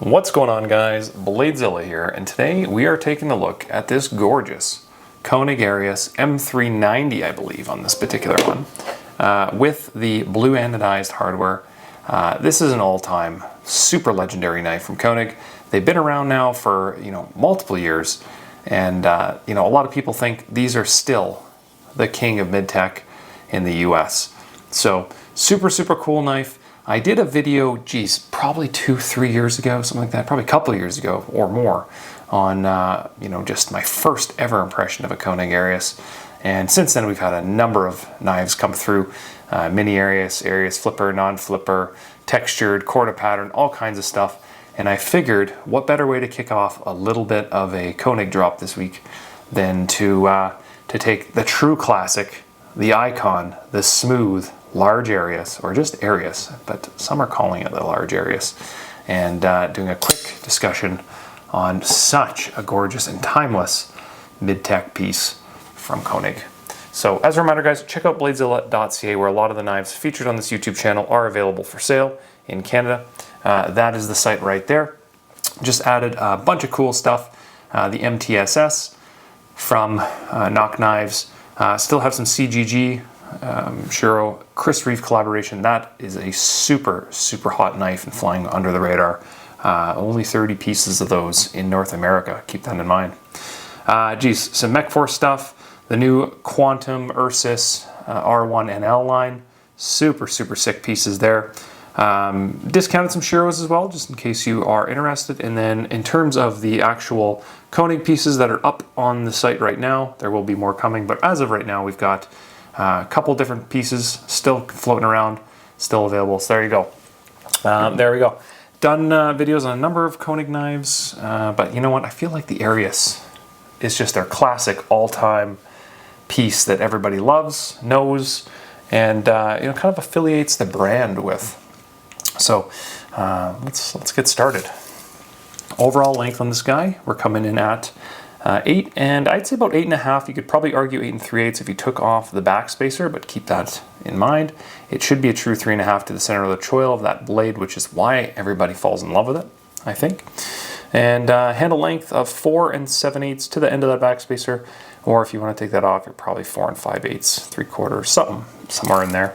What's going on, guys? Bladezilla here, and today we are taking a look at this gorgeous Koenig Arius M390, I believe, on this particular one, with the blue anodized hardware. This is an all-time super legendary knife from Koenig. They've been around now for multiple years, and a lot of people think these are still the king of mid-tech in the US. So super cool knife. I did a video, geez, probably 2-3 years ago, something like that, probably a couple of years ago or more, on just my first ever impression of a Koenig Arius. And since then we've had a number of knives come through, mini Arius, Arius flipper, non-flipper, textured, quarter pattern, all kinds of stuff. And I figured what better way to kick off a little bit of a Koenig drop this week than to take the true classic, the icon, the smooth, large Arius, or just Arius, but some are calling it the large Arius, and doing a quick discussion on such a gorgeous and timeless mid-tech piece from Koenig. So as a reminder, guys, check out bladezilla.ca, where a lot of the knives featured on this YouTube channel are available for sale in Canada. That is the site right there. Just added a bunch of cool stuff. The MTSS from Knock Knives. Still have some CGG, Shiro, Chris Reeve collaboration. That is a super hot knife and flying under the radar. Only 30 pieces of those in North America. Keep that in mind. Some MechForce stuff. The new Quantum Ursus R1 NL line. Super sick pieces there. Discounted some Shiros as well, just in case you are interested. And then in terms of the actual Koenig pieces that are up on the site right now, there will be more coming. But as of right now, we've got a couple different pieces still floating around, still available. So there you go. There we go. Done videos on a number of Koenig knives, but you know what? I feel like the Arius is just their classic all-time piece that everybody loves, knows, and kind of affiliates the brand with. So let's get started. Overall length on this guy, we're coming in at 8, and I'd say about 8.5. You could probably argue 8 3/8 if you took off the back spacer, but keep that in mind. It should be a true 3.5 to the center of the choil of that blade, which is why everybody falls in love with it, I think. And handle length of 4 7/8 to the end of that back spacer, or if you want to take that off, you're probably 4 5/8, 3/4, somewhere in there.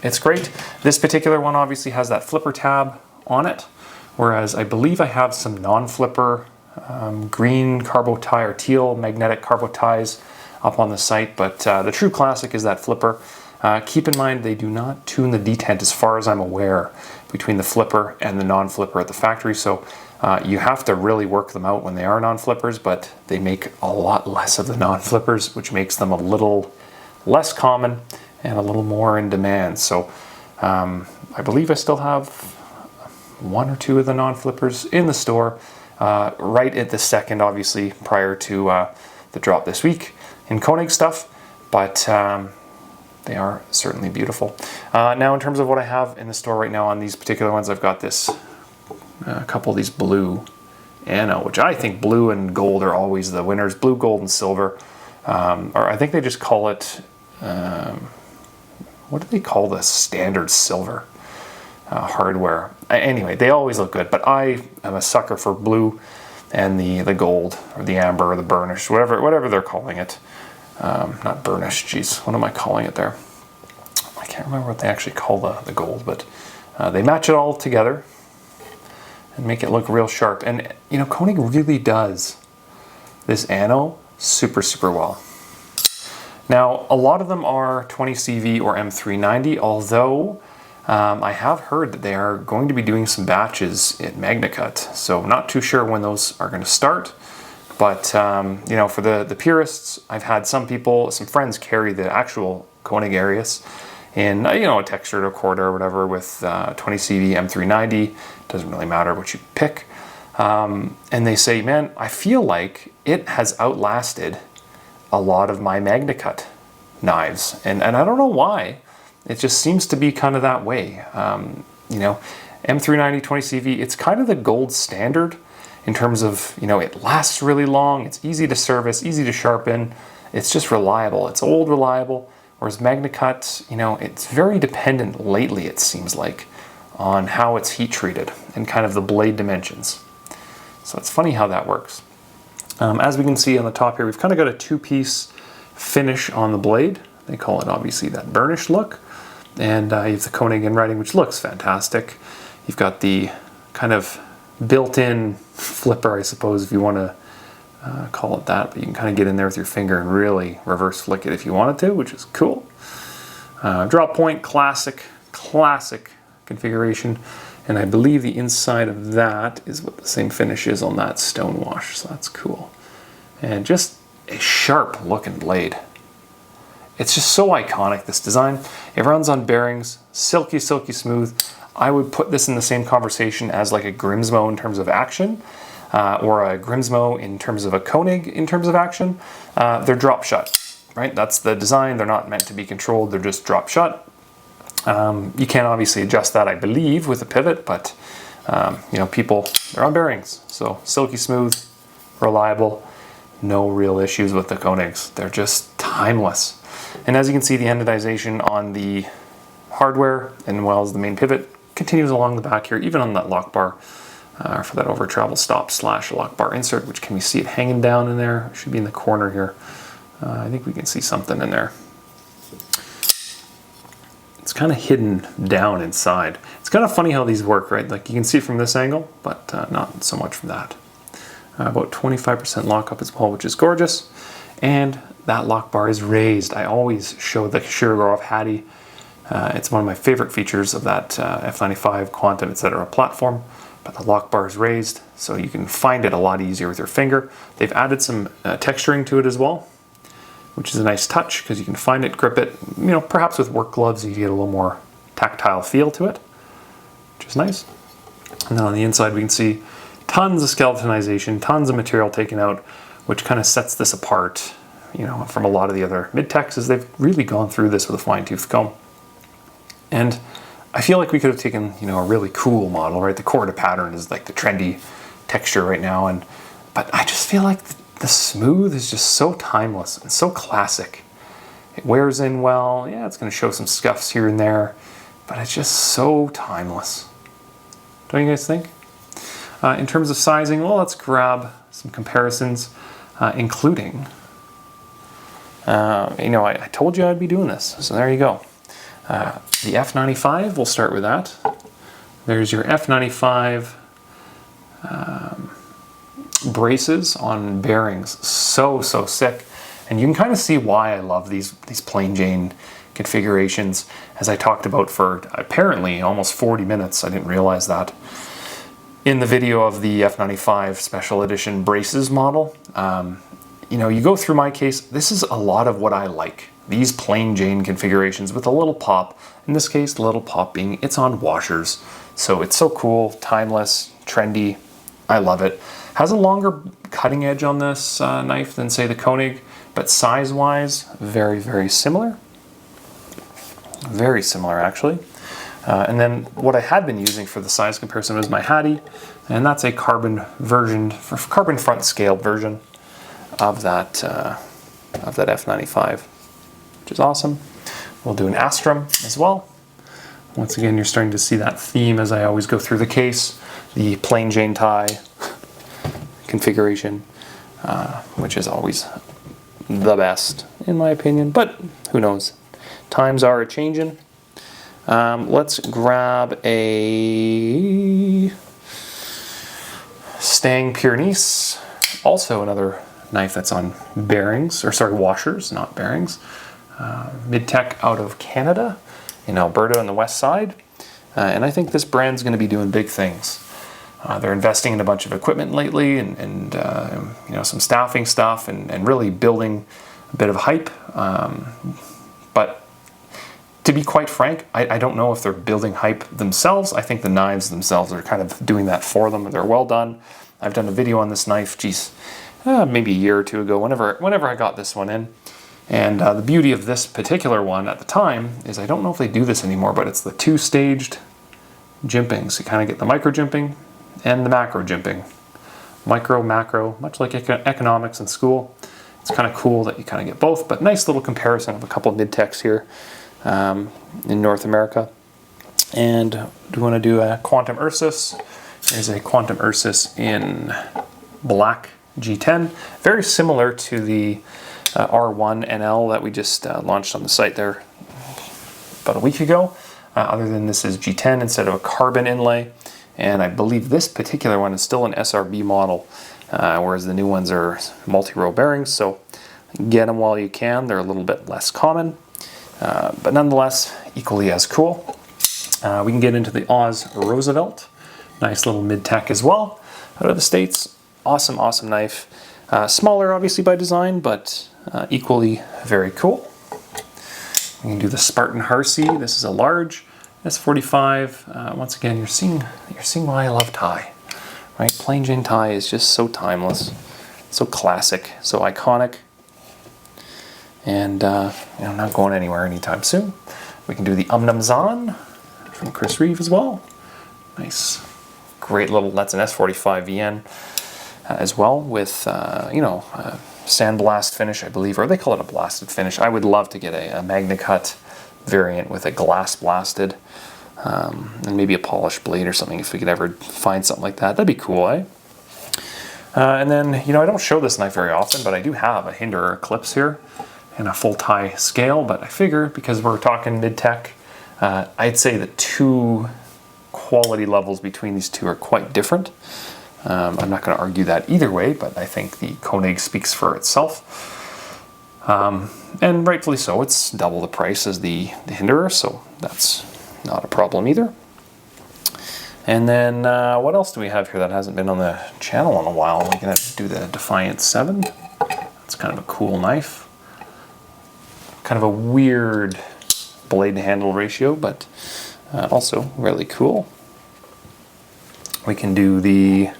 It's great. This particular one obviously has that flipper tab on it, whereas I believe I have some non-flipper green carbo tie or teal magnetic carbo ties up on the site, but the true classic is that flipper. Keep in mind they do not tune the detent, as far as I'm aware, between the flipper and the non-flipper at the factory, so you have to really work them out when they are non-flippers, but they make a lot less of the non-flippers, which makes them a little less common and a little more in demand. So I believe I still have 1 or 2 of the non-flippers in the store, right at the second, obviously, prior to the drop this week in Koenig stuff, but they are certainly beautiful. Now, in terms of what I have in the store right now on these particular ones, I've got this, a couple of these blue Ano, which I think blue and gold are always the winners. Blue, gold, and silver. Or I think they just call it, what do they call this? Standard silver hardware. Anyway, they always look good, but I am a sucker for blue and the gold, or the amber, or the burnish, whatever they're calling it. Not burnish, geez, what am I calling it there? I can't remember what they actually call the gold, but they match it all together and make it look real sharp. And Koenig really does this Ano super well. Now, a lot of them are 20 CV or M390, although I have heard that they are going to be doing some batches at MagnaCut, so not too sure when those are going to start. But for the purists, I've had some friends carry the actual Koenig Arius in a textured or quarter or whatever with 20 CV M390. Doesn't really matter what you pick. And they say, man, I feel like it has outlasted a lot of my MagnaCut knives, and I don't know why. It just seems to be kind of that way. M390 20 CV, it's kind of the gold standard in terms of, it lasts really long, it's easy to service, easy to sharpen, it's just reliable, it's old reliable, whereas MagnaCut, it's very dependent lately, it seems like, on how it's heat treated and kind of the blade dimensions. So it's funny how that works. As we can see on the top here, we've kind of got a two-piece finish on the blade. They call it obviously that burnished look. And you have the Koenig in writing, which looks fantastic. You've got the kind of built-in flipper, I suppose, if you want to call it that. But you can kind of get in there with your finger and really reverse flick it if you wanted to, which is cool. Drop point, classic configuration. And I believe the inside of that is what the same finish is on that stone wash, so that's cool. And just a sharp looking blade. It's just so iconic, this design. It runs on bearings, silky smooth. I would put this in the same conversation as like a Grimsmo in terms of action, or a Grimsmo in terms of a Koenig in terms of action. They're drop shut, right? That's the design. They're not meant to be controlled, they're just drop shut. You can obviously adjust that, I believe, with a pivot, but you know, they're on bearings. So silky smooth, reliable, no real issues with the Koenigs. They're just timeless. And as you can see, the anodization on the hardware and well as the main pivot continues along the back here, even on that lock bar for that over travel stop / lock bar insert, which can we see it hanging down in there? It should be in the corner here. I think we can see something in there. It's kind of hidden down inside. It's kind of funny how these work, right? Like you can see it from this angle, but not so much from that. About 25% lockup as well, which is gorgeous. And that lock bar is raised. I always show the Shirogorov Hattie. It's one of my favorite features of that F95 Quantum, etc. platform. But the lock bar is raised, so you can find it a lot easier with your finger. They've added some texturing to it as well, which is a nice touch because you can find it, grip it. You know, perhaps with work gloves you get a little more tactile feel to it, which is nice. And then on the inside we can see tons of skeletonization, tons of material taken out, which kind of sets this apart, you know, from a lot of the other mid-techs, as they've really gone through this with a fine-tooth comb. And I feel like we could have taken, you know, a really cool model, right? The Corda pattern is like the trendy texture right now, but I just feel like the Smooth is just so timeless and so classic. It wears in well. Yeah, it's going to show some scuffs here and there, but it's just so timeless. Don't you guys think? In terms of sizing, well, let's grab some comparisons, including, you know, I told you I'd be doing this, so there you go. The F95, we'll start with that. There's your F95 braces on bearings. So sick. And you can kind of see why I love these plain Jane configurations, as I talked about for apparently almost 40 minutes. I didn't realize that in the video of the F95 Special Edition braces model. You know, you go through my case, this is a lot of what I like. These plain Jane configurations with a little pop. In this case, the little pop being it's on washers. So it's so cool, timeless, trendy. I love it. Has a longer cutting edge on this knife than, say, the Koenig, but size-wise, very similar. Very similar, actually. And then what I had been using for the size comparison was my Hattie, and that's a carbon front scaled version of that F95, which is awesome. We'll do an Astrum as well. Once again, you're starting to see that theme as I always go through the case. The plain Jane tie configuration, which is always the best in my opinion, but who knows? Times are a-changing. Let's grab a Stang Pyrenees, also another knife that's on bearings, or sorry, washers, not bearings. Mid-tech out of Canada, in Alberta on the west side. And I think this brand's going to be doing big things. They're investing in a bunch of equipment lately and you know, some staffing stuff and really building a bit of hype. But to be quite frank, I don't know if they're building hype themselves. I think the knives themselves are kind of doing that for them. They're well done. I've done a video on this knife, geez, maybe a year or two ago, whenever I got this one in. And the beauty of this particular one at the time is I don't know if they do this anymore, but it's the two-staged jimping. So you kind of get the micro jimping and the macro jimping. Micro, macro, much like economics in school. It's kind of cool that you kind of get both, but nice little comparison of a couple of mid-techs here in North America. And do we want to do a Quantum Ursus? Here's a Quantum Ursus in black G10. Very similar to the R1 NL that we just launched on the site there about a week ago. Other than this is G10 instead of a carbon inlay. And I believe this particular one is still an SRB model, whereas the new ones are multi-row bearings. So get them while you can. They're a little bit less common, but nonetheless equally as cool. We can get into the Oz Roosevelt. Nice little mid-tech as well. Out of the States. Awesome, awesome knife. Smaller obviously by design, but equally very cool. We can do the Spartan Harsey. This is a large S45. Once again, you're seeing why I love tie, right? Plain Jane tie is just so timeless, so classic, so iconic, and not going anywhere anytime soon. We can do the Zahn from Chris Reeve as well. Nice, great little. That's an S45 VN as well with sandblast finish, I believe, or they call it a blasted finish. I would love to get a Magna Cut variant with a glass blasted and maybe a polished blade or something if we could ever find something like that. That'd be cool, eh? And then, I don't show this knife very often, but I do have a Hinderer Eclipse here and a full tie scale, but I figure because we're talking mid-tech, I'd say the two quality levels between these two are quite different. I'm not going to argue that either way, but I think the Koenig speaks for itself. And rightfully so, it's double the price as the Hinderer, so that's not a problem either. And then what else do we have here that hasn't been on the channel in a while? We're going to do the Defiant 7. It's kind of a cool knife. Kind of a weird blade to handle ratio, but also really cool. We can do the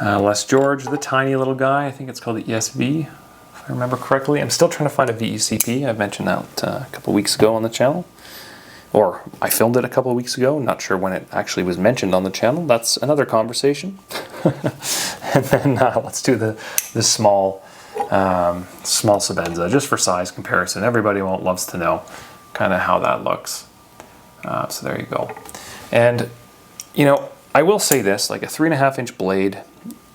Les George, the tiny little guy. I think it's called the ESV, if I remember correctly. I'm still trying to find a VECP. I mentioned that a couple weeks ago on the channel. Or I filmed it a couple of weeks ago. Not sure when it actually was mentioned on the channel. That's another conversation. And then let's do the small Sebenza, just for size comparison. Everybody loves to know kind of how that looks. So there you go. And I will say this, like a 3.5 inch blade,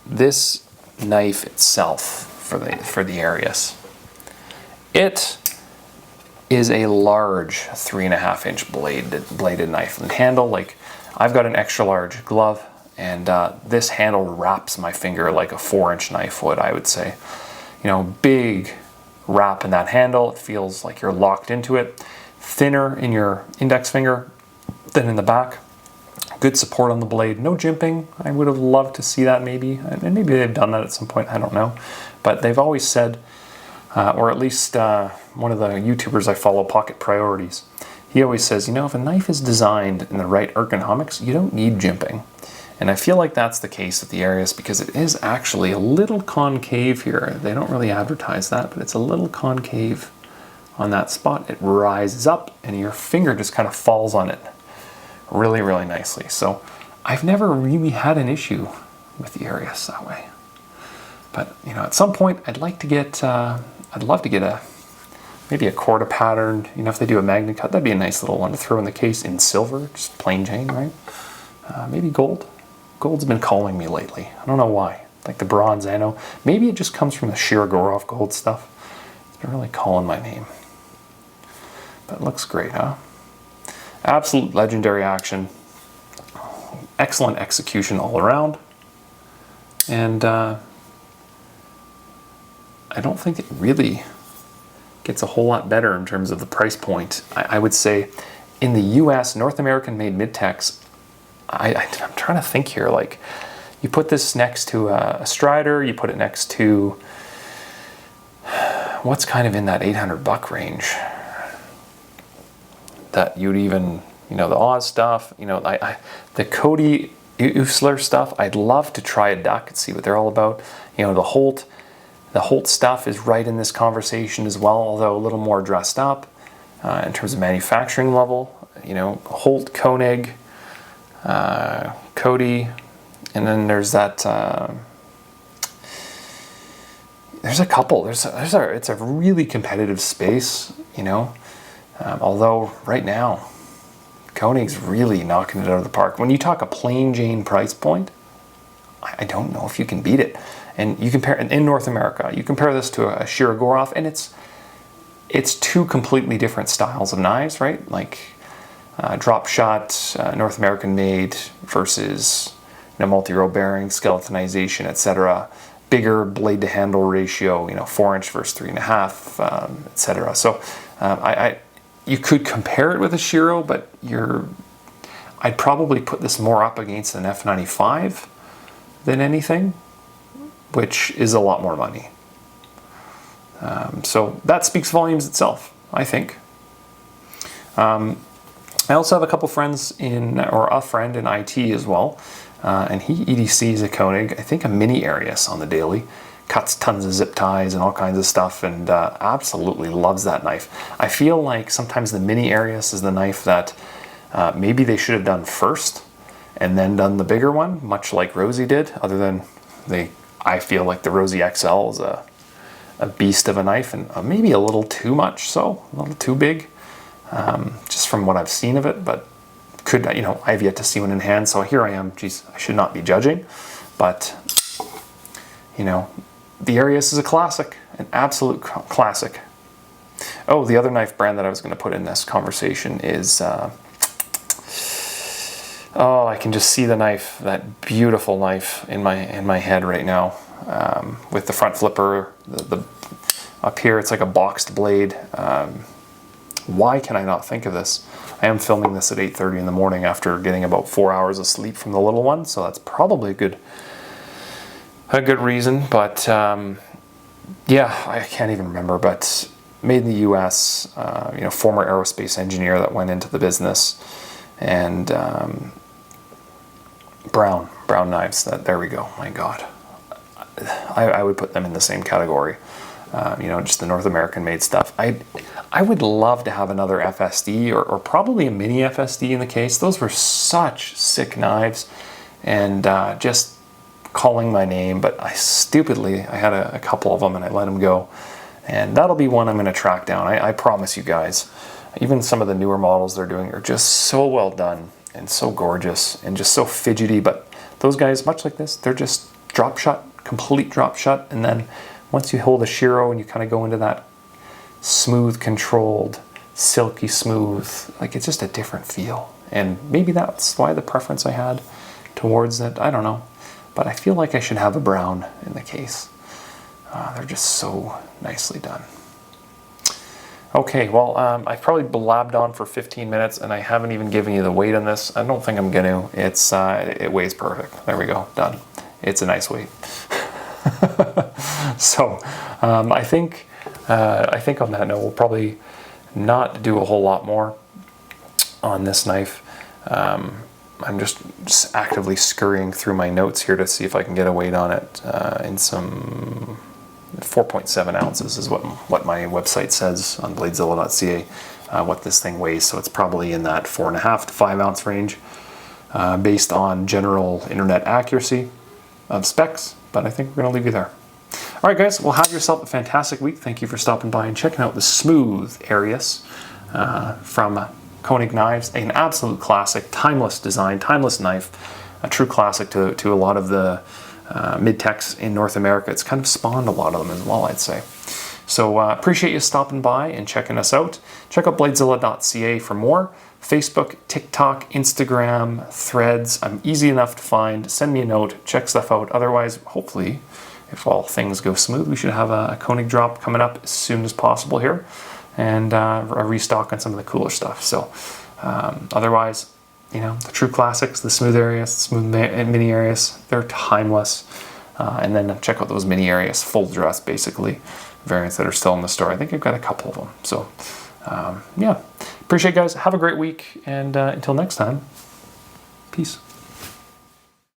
this knife itself for the Arius, it is a large 3.5 inch bladed knife and handle. Like I've got an extra large glove, and this handle wraps my finger like a 4-inch knife would, I would say. Big wrap in that handle. It feels like you're locked into it. Thinner in your index finger than in the back. Good support on the blade. No jimping. I would have loved to see that maybe. And maybe they've done that at some point. I don't know. But they've always said, or at least one of the YouTubers I follow, Pocket Priorities, he always says, if a knife is designed in the right ergonomics, you don't need jimping. And I feel like that's the case with the Arius because it is actually a little concave here. They don't really advertise that, but it's a little concave on that spot. It rises up and your finger just kind of falls on it really, really nicely. So I've never really had an issue with the Arius that way. But at some point I'd love to get maybe a Corda patterned, if they do a Magna Cut, that'd be a nice little one to throw in the case in silver, just plain Jane, right? Maybe gold. Gold's been calling me lately. I don't know why. Like the bronze Anno. Maybe it just comes from the Shirogorov gold stuff. It's been really calling my name. But it looks great, huh? Absolute legendary action. Excellent execution all around. And I don't think it really gets a whole lot better in terms of the price point. I would say in the US, North American made mid-techs, I'm trying to think here, like you put this next to a Strider, you put it next to what's kind of in that $800 range that you'd even, the Oz stuff, the Cody Usler stuff, I'd love to try a duck and see what they're all about. The Holt stuff is right in this conversation as well, although a little more dressed up in terms of manufacturing level. Holt, Koenig, Cody, and then there's that. There's a couple. It's a really competitive space, although right now, Koenig's really knocking it out of the park. When you talk a plain Jane price point, I don't know if you can beat it. And you compare in North America, you compare this to a Shirogorov, and it's two completely different styles of knives, right? Like drop shot, North American made versus multi-row bearing, skeletonization, etc. Bigger blade to handle ratio, 4-inch versus 3.5, etc. So you could compare it with a Shiro, but I'd probably put this more up against an F95 than anything, which is a lot more money. So that speaks volumes itself, I think. I also have a couple friends or a friend in IT as well, and he EDCs a Koenig, I think a Mini Arius on the daily, cuts tons of zip ties and all kinds of stuff, and absolutely loves that knife. I feel like sometimes the Mini Arius is the knife that maybe they should have done first and then done the bigger one, much like Rosie did, other than I feel like the Rosie XL is a beast of a knife, and maybe a little too much so, a little too big, just from what I've seen of it, but I've yet to see one in hand, so here I am. Geez, I should not be judging, but the Arius is a classic, an absolute classic. Oh, the other knife brand that I was going to put in this conversation is, I can just see the knife, that beautiful knife in my head right now, with the front flipper, the up here it's like a boxed blade. Why can I not think of this? I am filming this at 8:30 in the morning after getting about 4 hours of sleep from the little one, so that's probably a good reason. But yeah, I can't even remember. But made in the U.S. Former aerospace engineer that went into the business, and brown knives. There we go. My God, I would put them in the same category. Just the North American made stuff. I would love to have another FSD or probably a mini FSD in the case. Those were such sick knives, and just calling my name, but I had a couple of them and I let them go, and that'll be one I'm going to track down. I promise you guys. Even some of the newer models they're doing are just so well done and so gorgeous and just so fidgety, but those guys, much like this, they're just drop shot, complete drop shot, and then once you hold a Shiro and you kind of go into that smooth, controlled, silky smooth, like it's just a different feel. And maybe that's why the preference I had towards it, I don't know. But I feel like I should have a brown in the case. They're just so nicely done. Okay, well, I've probably blabbed on for 15 minutes and I haven't even given you the weight on this. I don't think I'm going to. It weighs perfect. There we go, done. It's a nice weight. So I think on that note, we'll probably not do a whole lot more on this knife. I'm just actively scurrying through my notes here to see if I can get a weight on it. In some 4.7 ounces is what my website says on bladezilla.ca, what this thing weighs. So it's probably in that 4.5 to 5 ounce range, based on general internet accuracy of specs. But I think we're going to leave you there. All right, guys, well, have yourself a fantastic week. Thank you for stopping by and checking out the Smooth Arius from Koenig Knives. An absolute classic, timeless design, timeless knife, a true classic to a lot of the mid-techs in North America. It's kind of spawned a lot of them as well, I'd say. So appreciate you stopping by and checking us out. Check out bladezilla.ca for more. Facebook, TikTok, Instagram, Threads. I'm easy enough to find. Send me a note, check stuff out. Otherwise, hopefully, if all things go smooth, we should have a Koenig drop coming up as soon as possible here, and a restock on some of the cooler stuff. So otherwise, the true classics, the Smooth Arius, Smooth Mini Arius, they're timeless. And then check out those Mini Arius full dress, basically, variants that are still in the store. I think I've got a couple of them. So yeah, appreciate it, guys. Have a great week, and until next time, peace.